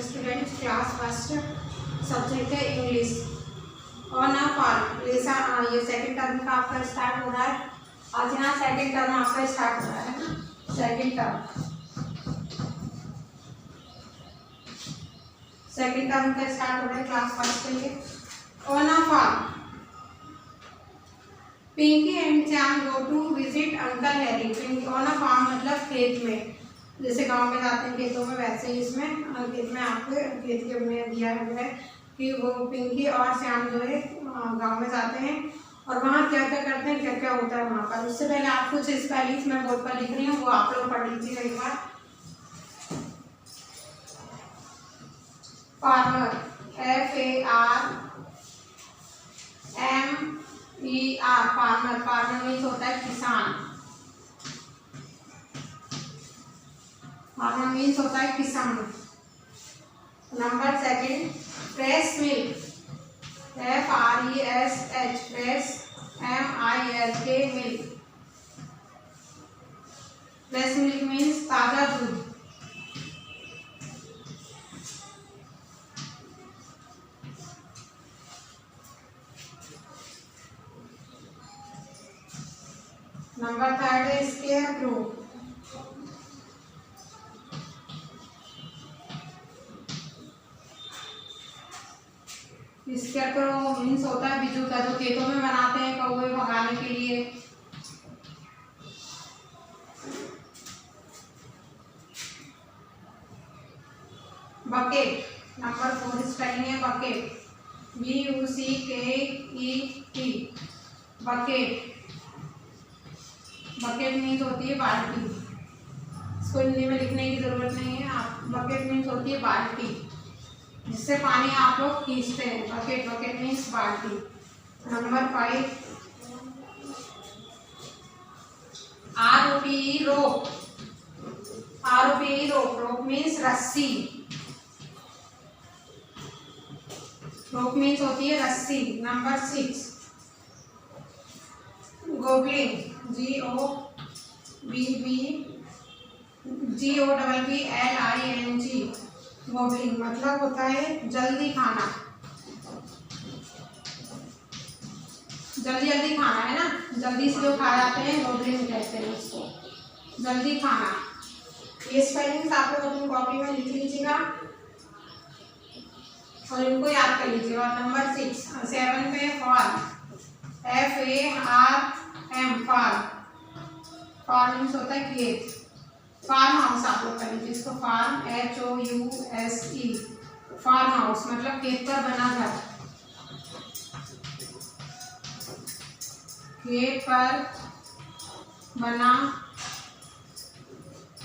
Student, class first, subject है English. On a farm, ये second term का आपका स्टार्ट हो रहा है। आज यहाँ सेकंड टर्म आपका स्टार्ट हो रहा है ना, सेकंड टर्म का स्टार्ट हो रहा है क्लास फर्स्ट के लिए। On a farm, Pinky and Sam go to visit uncle Harry. Pinky on a farm मतलब खेत में, जैसे गांव में जाते हैं खेतों में, वैसे ही इसमें खेत में आपको खेत के में दिया है कि वो पिंकी और श्याम जो है गांव में जाते हैं और वहाँ क्या क्या करते हैं, क्या क्या होता है वहाँ पर। उससे पहले आप कुछ स्पेलिंग्स मैं बोर्ड पर लिख रही हूँ, वो आप लोग पढ़ लीजिएगा एक बार। Farmer, FARMER, farmer. Farmer means होता है किसान। फार्मर मीन्स होता है किसान। Number second, fresh milk, FRESH, fresh MILK, milk. Fresh milk means ताजा दूध। नंबर थर्ड है scarecrow. Scarecrow means होता है बिजू का, जो खेतों में बनाते हैं कौवे भगाने के लिए। बकेट, नंबर 4 स्पेलिंग है bucket, BUCKET, bucket. Bucket means होती है बाल्टी। इसको हिंदी में लिखने की जरूरत नहीं है, आप बकेट मीन्स होती है बाल्टी जिससे पानी आप लोग खींचते हैं। बकेट, बकेट मीन्स बाल्टी। नंबर 5 ROPE, रोप। ROPE, रोप। रोप मीन्स रस्सी। रोप मीन्स होती है रस्सी। नंबर 6 गोबलिंग, GOBBLING, गोबलिंग मतलब होता है जल्दी खाना। जल्दी जल्दी खाना है ना, जल्दी से जो खा जाते हैं गोबलिंग कहते हैं उसको, जल्दी खाना। ये स्पेलिंग्स आप लोग अपनी कॉपी में लिख लीजिएगा और इनको याद कर लीजिएगा। नंबर 7 पे farm, FARM, farm. Farm means होता है खेत। फार्म हाउस आप लोग कर लीजिए इसको, फार्म HOUSE, फार्म हाउस मतलब खेत पर बना घर। खेत पर बना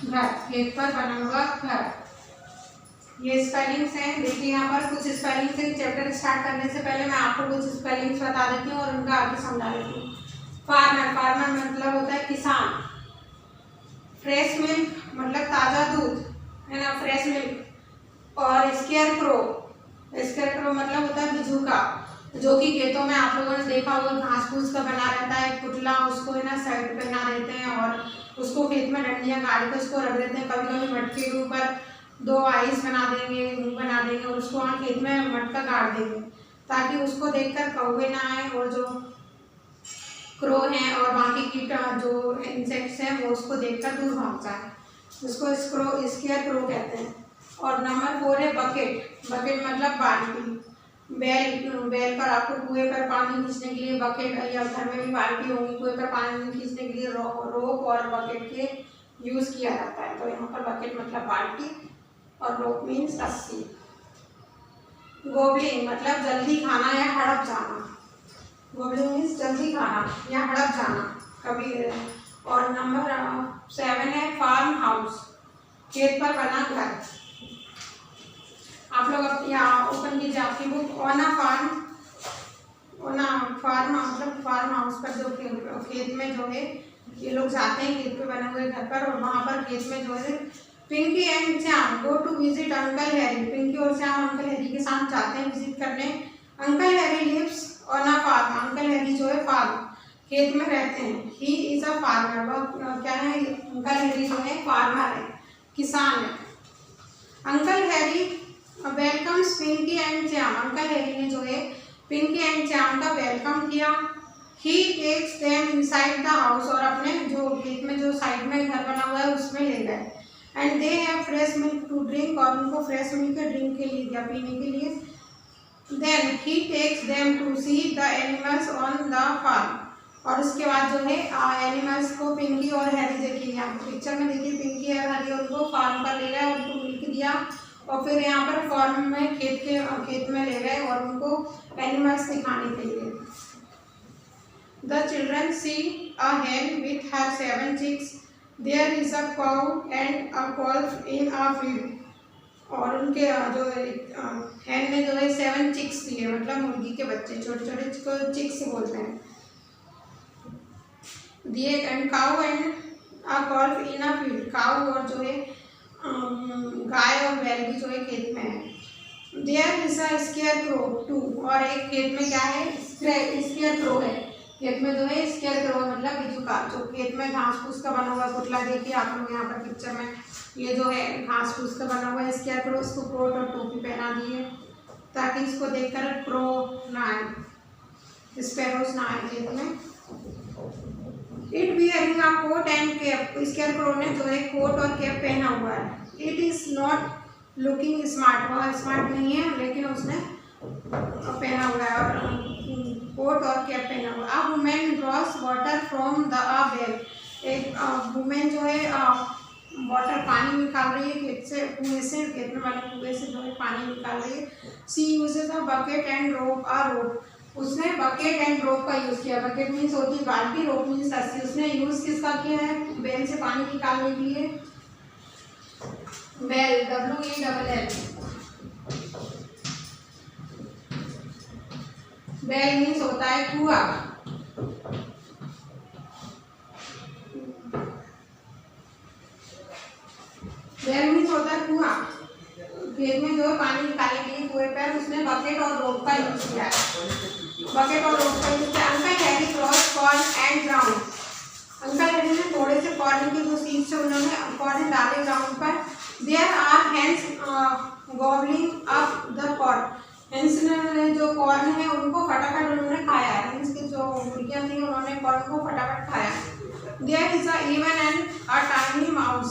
घर, खेत पर बना हुआ घर। ये स्पेलिंग्स हैं। देखिए यहाँ पर कुछ स्पेलिंग्स हैं। चैप्टर स्टार्ट करने से पहले मैं आपको कुछ स्पेलिंग्स बता देती हूँ और उनका आगे समझा देती हूँ। फार्मर, फार्मर मतलब होता है किसान। फ्रेश मिल्क मतलब ताज़ा दूध है ना, फ्रेश मिल्क। और स्केयर क्रो, स्केयर क्रो मतलब होता है बिजू का, जो कि खेतों में आप लोगों ने देखा होगा घास फूस का बना रहता है पुतला, उसको है ना साइड पे बना देते हैं और उसको खेत में डंडियाँ गाड़ के उसको रख देते हैं। कभी कभी मटके के ऊपर 2 आइस बना देंगे, मुँह बना देंगे और उसको वहाँ खेत में मटका गाड़ देंगे ताकि उसको देखकर कौवे ना आए और जो क्रो हैं और बाकी कीट जो इंसेक्ट्स हैं वो उसको देखकर दूर भाग जाए। उसको स्केयर क्रो कहते हैं। और नंबर 4 है बकेट। बकेट मतलब बाल्टी। बैल पर आपको कुएं पर पानी खींचने के लिए बकेट, या घर में भी बाल्टी होगी, कुएं पर पानी खींचने के लिए रोप और बकेट के यूज़ किया जाता है। तो यहाँ पर बकेट मतलब बाल्टी और रोप मीन्स रस्सी। गोबलिंग मतलब जल्दी खाना या हड़प जाना। गोबलिंग मीन्स जल्दी खाना या हड़प जाना कभी। और नंबर 7 है फार्म हाउस, खेत पर बना घर। आप लोग यहाँ ओपन कीजिए आपकी book. On a farm, farm मतलब फार्म हाउस पर जो खेत में जो है ये लोग जाते हैं खेत पे बने हुए घर पर, और वहाँ पर खेत में जो है Pinky and Shyam go to visit uncle Harry. Pinky और श्याम अंकल हैरी के साथ जाते हैं विजिट करने। Uncle Harry lives on a farm, uncle Harry जो है फार्म खेत में रहते हैं। ही इज अ फार्मर, वह क्या है, अंकल हैरी जो है फार्मर है, किसान है। Uncle Harry welcomes Pinky and Jam, uncle Harry ने जो है पिंकी एंड जैम का वेलकम किया। He takes them inside the house, और अपने जो गेट में जो साइड में घर बना हुआ है उसमें ले गए। And they have fresh milk to drink, और उनको फ्रेश मिल्क ड्रिंक के लिए दिया, पीने के लिए। Then he takes them to see the animals on the farm, और उसके बाद जो है एनिमल्स को पिंकी और हैरी, देखिए यहाँ पिक्चर में देखिए पिंकी और हैरी उनको फार्म पर ले गए, उनको मिल्क दिया, और फिर यहाँ पर फार्म में खेत में ले गए और उनको एनिमल्स दिखाने के लिए। The children see a hen with her 7 chicks. There is a cow and a calf in a field. और उनके जो hen ने जो है 7 chicks दिए, मतलब मुर्गी के बच्चे, छोटे छोटे को chicks बोलते हैं, दिए। And cow and a calf in a field, cow और जो है गाय और बैल भी जो है खेत में है। There is a scarecrow too, और एक खेत में क्या है, स्केयर क्रो है, खेत में जो है स्केयर क्रो मतलब बिजुका, जो खेत में घास फूस का बना हुआ पुतला, देखिए आप लोग यहाँ पर पिक्चर में, ये जो है घास फूस का बना हुआ है स्केयर क्रो, इसको कोट और टोपी पहना दी है ताकि इसको देखकर क्रो ना आए, स्पैरोस ना आए खेत में। It wearing a coat and cap, scarecrow ने जो है कोट और कैप पहना हुआ है। It is not looking smart, वह स्मार्ट नहीं है लेकिन उसने पहना हुआ है, और कोट और कैप पहना हुआ है। A women draws water from the well, एक वुमेन जो है वाटर पानी निकाल रही है खेत से, कुएं से, खेत में वाले कुएं से जो है पानी निकाल रही है। सी यूजेस अ बकेट एंड रोप, उसने बकेट एंड रोप का यूज किया। बकेट मीन्स होती है बाल्टी, रोप मीन्स रस्सी। उसने यूज किसका किया है, बेल से पानी निकालने के लिए। बेल, WELL, बेल मीन्स होता है कुआं। बेल मीन्स होता है कुआं, खेत में जो है पानी निकालने के लिए कुएं पर उसने बकेट और रोप का यूज किया है। बकेट और रोप का यूज किया। Uncle Harry cross corn and ground, uncle Harry ने थोड़े से कॉर्न की जो सीड्स है उन्होंने कॉर्न डाले ग्राउंड पर। There are hens gobbling up the corn, hens ने जो कॉर्न है उनको फटाफट उन्होंने खाया है, हेंस की जो मुर्गियां थी उन्होंने कॉर्न को फटाफट खाया। There is a even and a tiny mouse,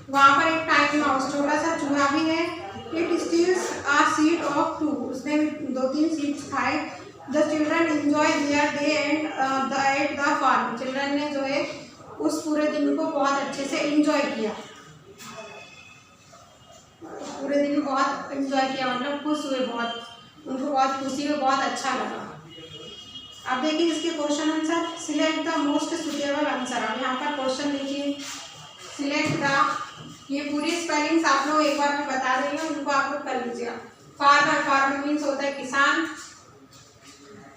वहाँ पर एक टाइनी माउस छोटा सा चूहा भी है। It steals a seed of 2, उसने 2-3 सीड्स खाए। The children enjoy their day and at the farm, children ने जो है उस पूरे दिन को बहुत अच्छे से एंजॉय किया, पूरे दिन बहुत एंजॉय किया, मतलब खुश हुए बहुत, उनको बहुत खुशी हुई, बहुत अच्छा लगा। अब देखिए इसके question answer. Select the most suitable answer, अब यहाँ पर क्वेश्चन देखिए, सिलेक्ट द, ये पूरी स्पेलिंग्स आप लोग एक बार मैं बता रही हूँ, उनको आप लोग कर लीजिएगा। फार्मर, फार्मर मीन्स होता है किसान।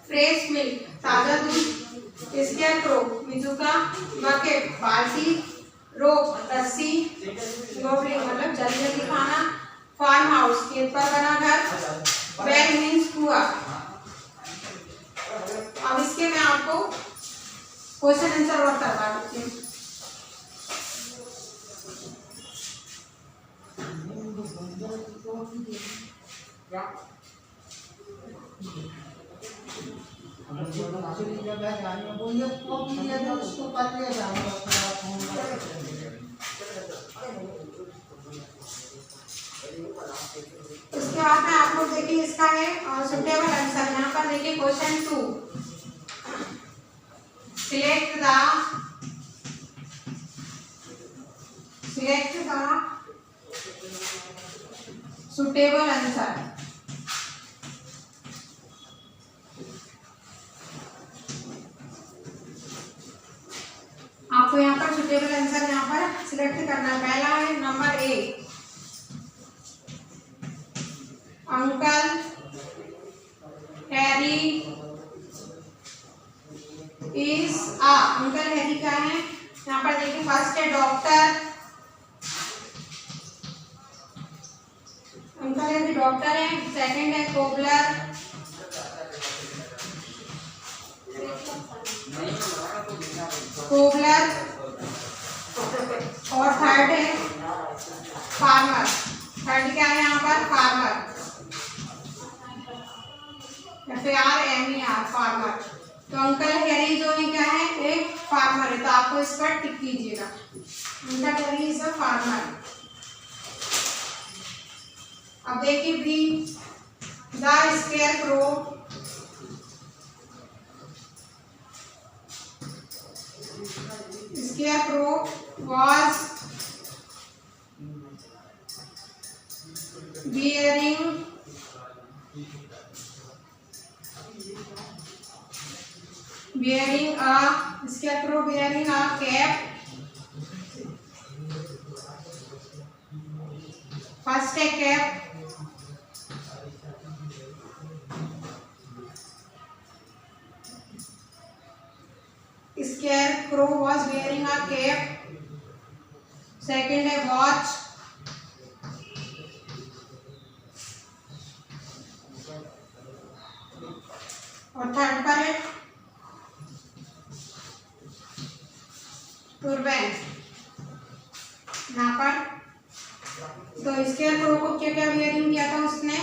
फ्रेश मिल्क, ताजा दूध। Square crow, बिजुका। बकेट, बाल्टी। रोप, रस्सी। गोबलिंग मतलब जल्दी जल्दी खाना। फार्म हाउस, खेत पर बना घर। बेल मीन्स कुआं। अब इसके मैं आपको क्वेश्चन आंसर और करवा देती हूँ। इसके बाद में आप लोग देखिए इसका है सुटेबल आंसर। यहाँ पर देखिए question 2, select the suitable answer. आपको यहाँ पर सुटेबल आंसर यहाँ पर सिलेक्ट करना है। पहला है number A, uncle Harry is a, uncle Harry क्या है यहाँ पर देखिए, फर्स्ट है डॉक्टर, अंकल हैरी डॉक्टर है। सेकंड है कोबलर, और थर्ड है फार्मर। थर्ड क्या है यहाँ पर, फार्मर। FARMER farmer. तो अंकल हैरी जो है क्या है, एक फार्मर है, तो आपको इस पर टिक कीजिएगा। Uncle Harry is a farmer. अब देखिए B, the scarecrow was wearing a cap. First a cap, Scarecrow was wearing a cap. Second a watch. और थर्ड पर है टर्बैन। यहाँ पर तो स्केयरक्रो को क्या क्या वियरिंग किया था उसने,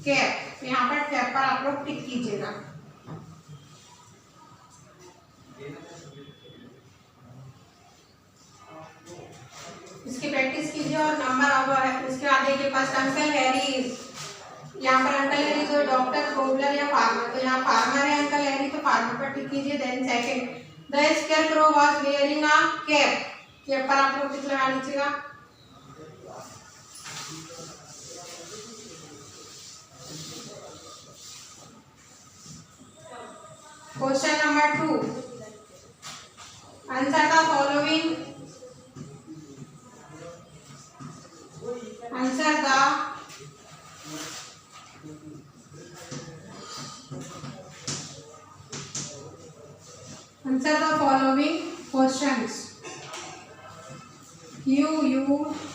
कैप। तो यहाँ पर कैप पर आप लोग टिक कीजिएगा। इसकी प्रैक्टिस कीजिए और नंबर अब इसके बाद देखिए फर्स्ट अंकल हैरी। यहाँ पर अंकल हैरी जो डॉक्टर, प्रोबलर या फार्मर, तो यहाँ फार्मर है अंकल हैरी, तो फार्मर पर टिक कीजिए। Then second, the scarecrow was wearing a cap, cap पर आप लोग टिक लगा लीजिएगा। Question number 2, answer the following, answer the following questions. QUESTIONS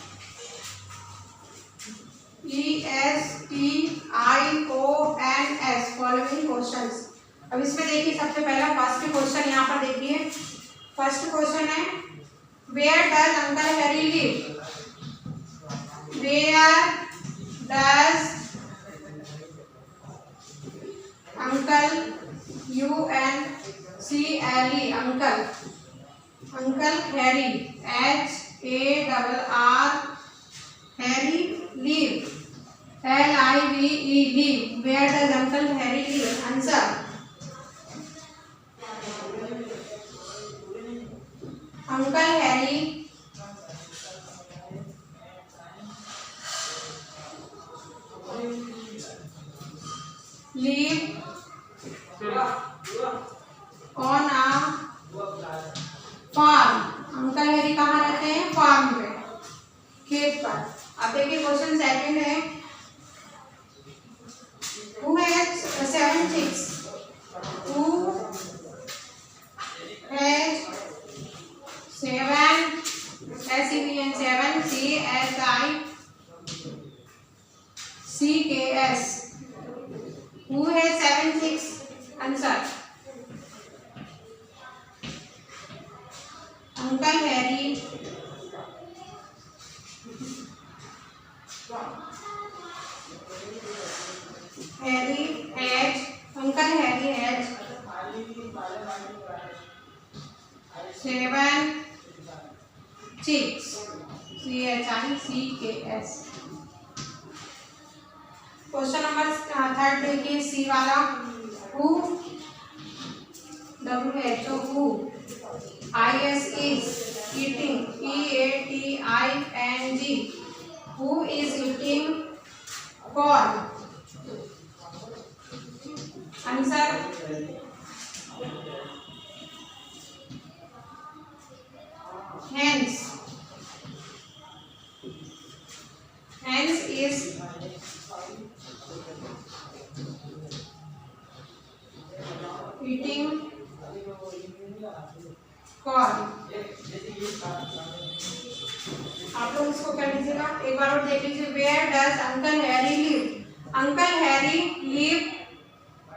following questions। अब इसमें देखिए सबसे पहला फर्स्ट क्वेश्चन यहाँ पर देखिए। फर्स्ट क्वेश्चन है where does uncle Harry live, where does uncle UNCLE uncle Harry HARR Harry live LIVE live, where does uncle Harry live. Answer uncle Harry live on a farm. Uncle Harry कहाँ रहते हैं, farm पे, खेत पर। अब देखिए question second है who has 7 chicks, who has 7 SEVEN 7 CHICKS, who has 7 chicks? Answer Uncle Harry has 7 chicks, CHICKS। Question number third देखिए सी वाला, who WHO IS is eating EATING, who is eating corn। Answer hens is eating corn। आप लोग इसको कर लीजिएगा, एक बार और देख लीजिए। Where does uncle Harry live, uncle Harry live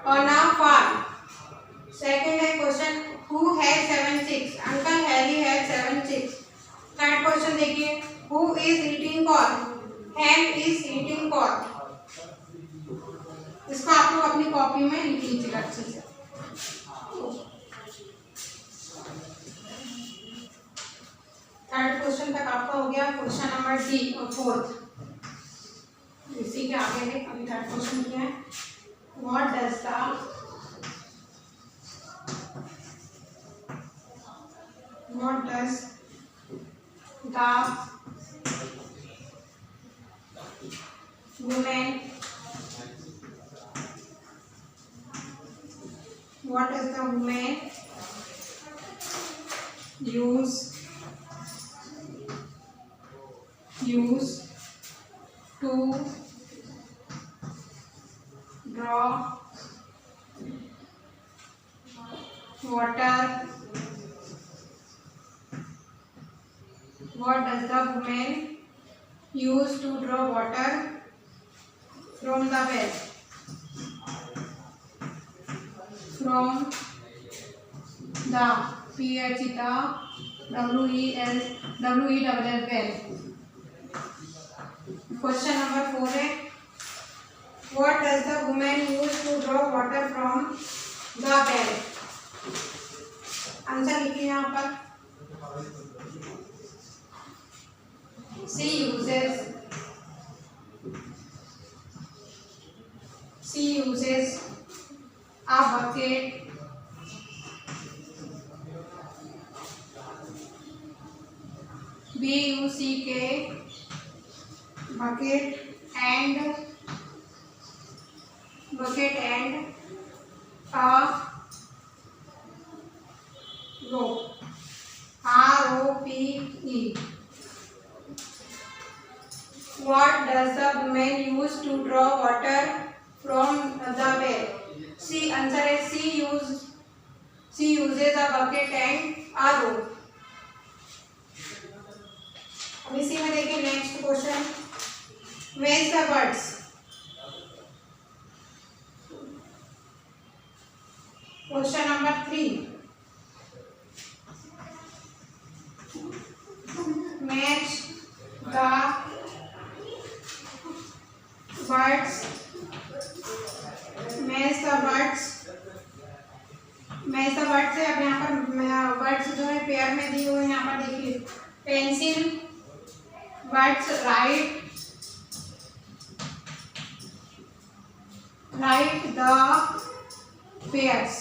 on a farm. Second है question who has 7 chicks, uncle Harry has 7 chicks। Third question देखिए who is eating corn, hen is eating corn. इसको आप लोग अपनी कॉपी में लिख लीजिए। लीजिएगा अच्छे से। थर्ड क्वेश्चन तक आपका हो गया। क्वेश्चन नंबर डी और फोर्थ इसी के आगे है। अभी थर्ड क्वेश्चन क्या है? What does the woman what does the woman use to draw water? What does the woman use to draw water from the well? From the well. Question number 4 है what does the woman use to draw water from the well? Answer लिखिए यहाँ पर। She uses a bucket BUCK bucket and a rope ROPE. What does the woman use to draw water from the well? She answer is she uses a bucket and a rope. अब इसी में देखिए next question where's the birds? Question number 3 match the words से। अब यहाँ पर words जो है पेयर में दिए हुए हैं। यहाँ पर देखिए pencil words right the pairs.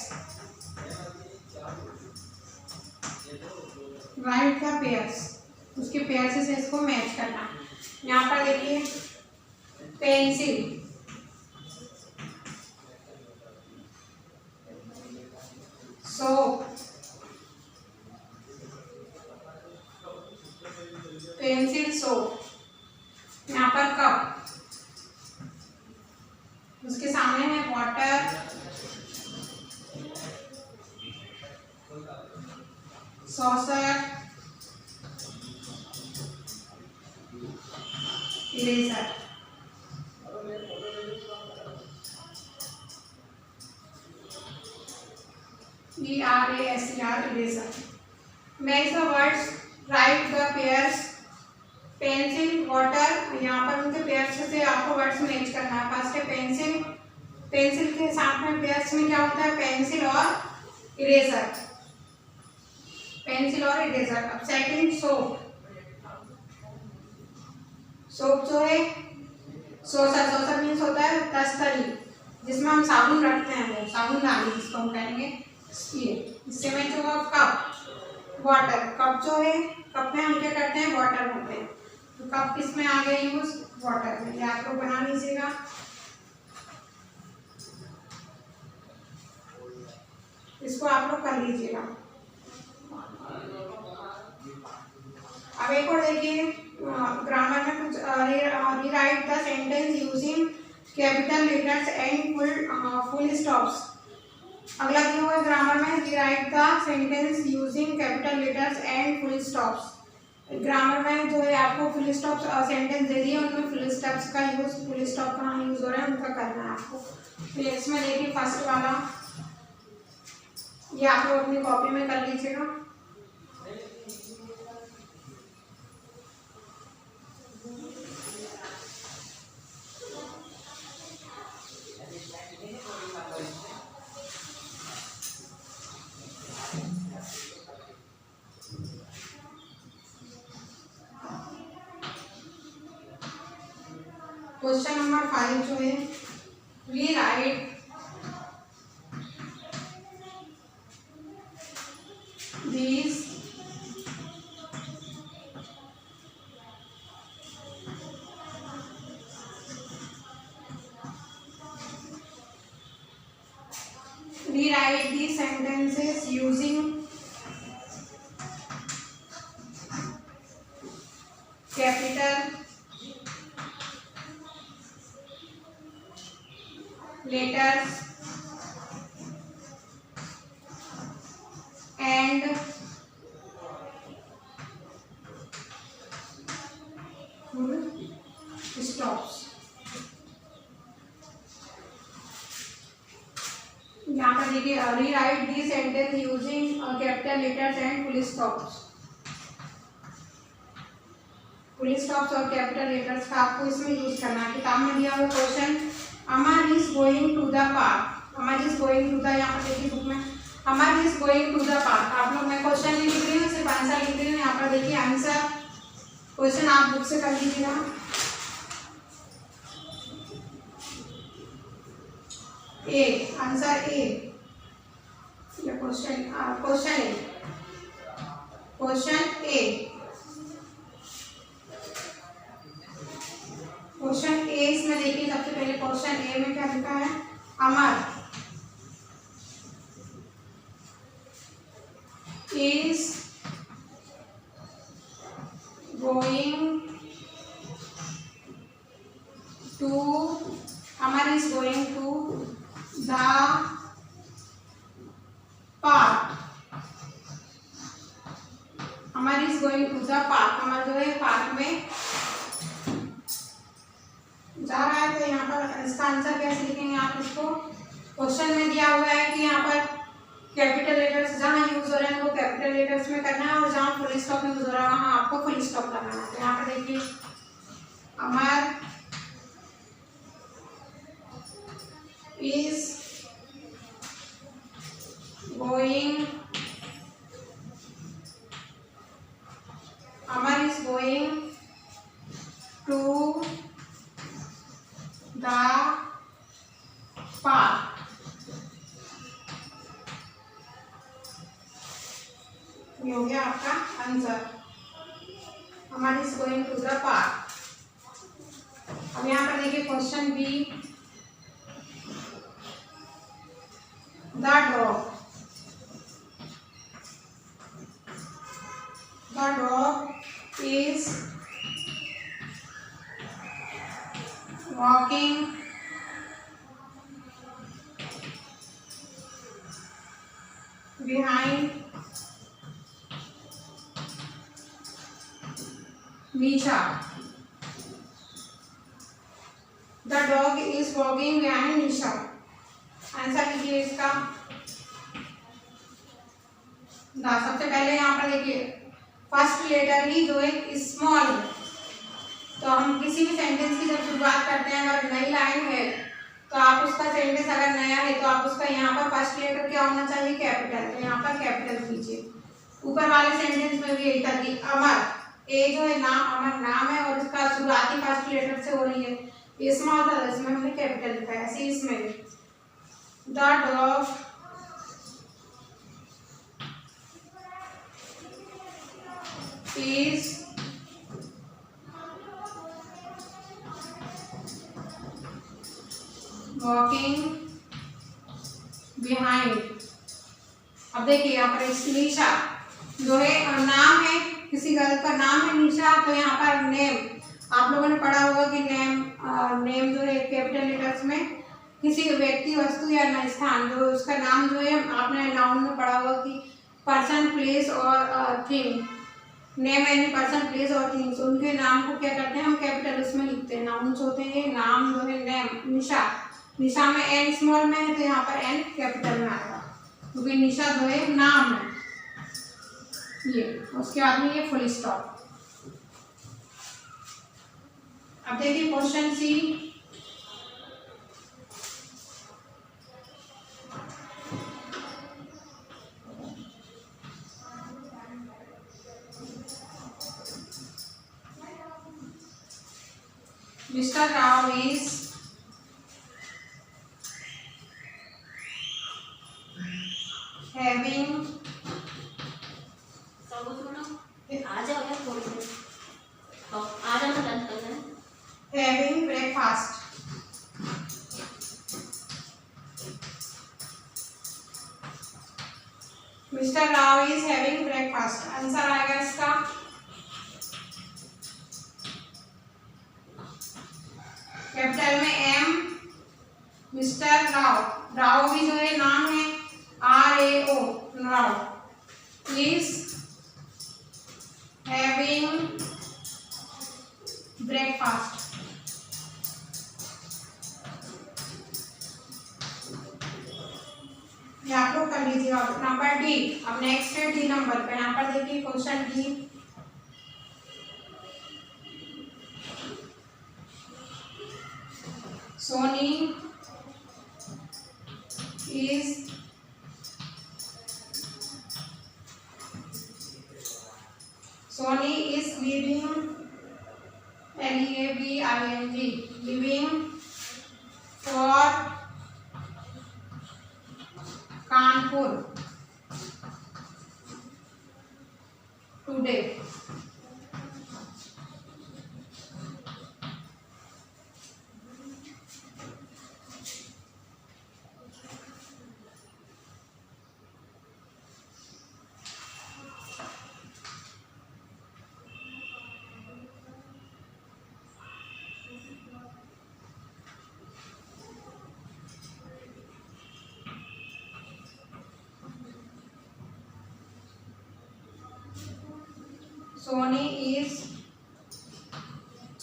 Right the pairs उसके पेयर से इसको मैच करना। यहाँ पर देखिए पेंसिल सोप पेंसिल सोप। यहाँ पर कप उसके सामने है water saucer eraser. ERASER eraser. Match the words right the pairs pencil water. यहाँ पर उनके पेयर्स से आपको वर्ड्स मैच करना है। फर्स्ट है पेंसिल के साथ में पेयर्स में क्या होता है पेंसिल और इरेजर। अब सेकंड सोप जो है सोसर मीन्स होता है तस्तरी जिसमें हम साबुन रखते हैं। वो साबुनदानी जिसको हम कहेंगे ये। इससे में जो कप वाटर कप जो है कप में हम क्या करते हैं वाटर भरते हैं। तो कप किस में आ गया यूज वाटर में। ये आप लोग बना लीजिएगा। इसको आप लोग कर लीजिएगा। अब एक और देखिए ग्रामर में कुछ rewrite the sentence using capital letters and full stops. अगला क्या हुआ ग्रामर में rewrite the sentence using capital letters and full stops. Grammar में जो है आपको फुल स्टॉप सेंटेंस दे दिए उनमें फुल स्टॉप्स का यूज फुल स्टॉप कहाँ यूज हो रहा है उनका करना है आपको। तो इसमें देखिए फर्स्ट वाला ये आप लोग अपनी कॉपी में कर लीजिएगा। क्वेश्चन नंबर 5 जो है, rewrite these rewrite these sentences using capital letters and full stops। यहाँ पर देखिए, rewrite the sentence using capital letters and full stops. Full stops और कैपिटल लेटर्स का आपको इसमें यूज करना है। किताब में दिया हुआ question, Amar is going to the park. Amar is going to the, यहाँ पर देखिए बुक में Amar is going to the park. आप लोग, मैं क्वेश्चन नहीं लिख रही हूँ, सिर्फ आंसर लिख रही हूँ। यहाँ पर देखिए आंसर, क्वेश्चन आप बुक से कर लीजिएगा। A, answer A. Question A, question A इसमें देखिए, सबसे पहले क्वेश्चन ए में क्या लिखा है, Amar is going to, Amar is going to the park. Amar is going to the park, Amar जो है पार्क में जा रहा है। तो यहाँ पर इसका आंसर कैसे लिखेंगे आप इसको, क्वेश्चन में दिया हुआ है कि यहाँ पर कैपिटल लेटर्स जहाँ यूज हो रहे हैं वो कैपिटल लेटर्स में करना है, और जहाँ फुल स्टॉप यूज हो रहा है वहाँ आपको फुल स्टॉप लगाना है। तो यहाँ पर देखिए, Amar is going, Amar is going to the park. ये हो गया आपका answer, Amar is going to the park. अब यहाँ पर देखिए question B, the dog is walking behind Nisha। The dog is walking behind Nisha। Answer लीजिए इसका। सबसे पहले यहाँ पर देखिए, फर्स्ट लेटर ही जो है स्मॉल है, तो हम किसी भी सेंटेंस की जब शुरुआत करते हैं, अगर नई लाइन है तो आप उसका सेंटेंस अगर नया है तो आप उसका यहाँ पर फर्स्ट लेटर क्या होना चाहिए, कैपिटल। तो यहाँ पर कैपिटल कीजिए। ऊपर वाले सेंटेंस में भी यही था कि अमर, ए जो है नाम, अमर नाम है और उसका शुरुआती फर्स्ट लेटर से हो रही है, ये स्मॉल था, इसमें हमने कैपिटल लिखा है। ऐसे इसमें भी the dog is walking behind. अब देखिए यहाँ पर निशा जो है नाम है, किसी गर्ल का नाम है निशा, तो यहाँ पर नेम, आप लोगों ने पढ़ा होगा कि नेम जो है कैपिटल लेटर्स में किसी व्यक्ति, वस्तु या स्थान, जो उसका नाम जो है, आपने नाउन में पढ़ा होगा कि पर्सन, प्लेस और thing. Name any person, place और थिंग्स, उनके नाम को क्या करते हैं हम कैपिटल उसमें लिखते हैं। नाउन्स होते हैं, नाम जो है नेम। निशा, निशा में एन स्मॉल में है तो यहाँ पर एन कैपिटल में आएगा, क्योंकि निशा जो है नाम है ये। उसके बाद में ये फुल स्टॉप। अब देखिए question C, Mr. Rao is having having breakfast. Mr. Rao is having breakfast. Answer आएगा इसका कैपिटल में एम, मिस्टर राव। राव भी जो है नाम है, RAO Rao is having breakfast. ये आप लोग कर लीजिएगा। Number D. अब नेक्स्ट है डी नंबर पे। यहाँ पर देखिए question D. Soni is living, LEAVING, living for Kanpur today.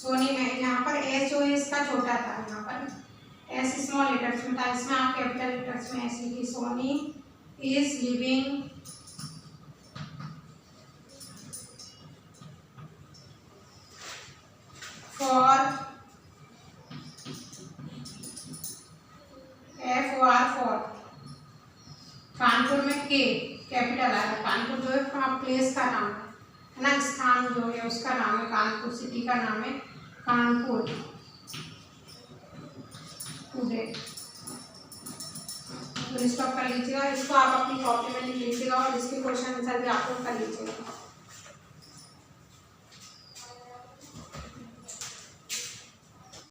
Soni में यहाँ पर एस जो है इसका छोटा था, यहाँ पर एस स्मॉल लेटर्स में था, इसमें आप कैपिटल लेटर्स में ऐसे लिखिए। Soni is living for FOR Kanpur में के कैपिटल आया। कानपुर जो है प्लेस का नाम है ना, स्थान जो है उसका नाम है, कानपुर सिटी का नाम है कानपुर टुडे। तो इसको कर लीजिएगा, इसको आप अपनी कॉपी में लिख लीजिएगा और इसके क्वेश्चन आंसर भी आप लोग कर लीजिएगा।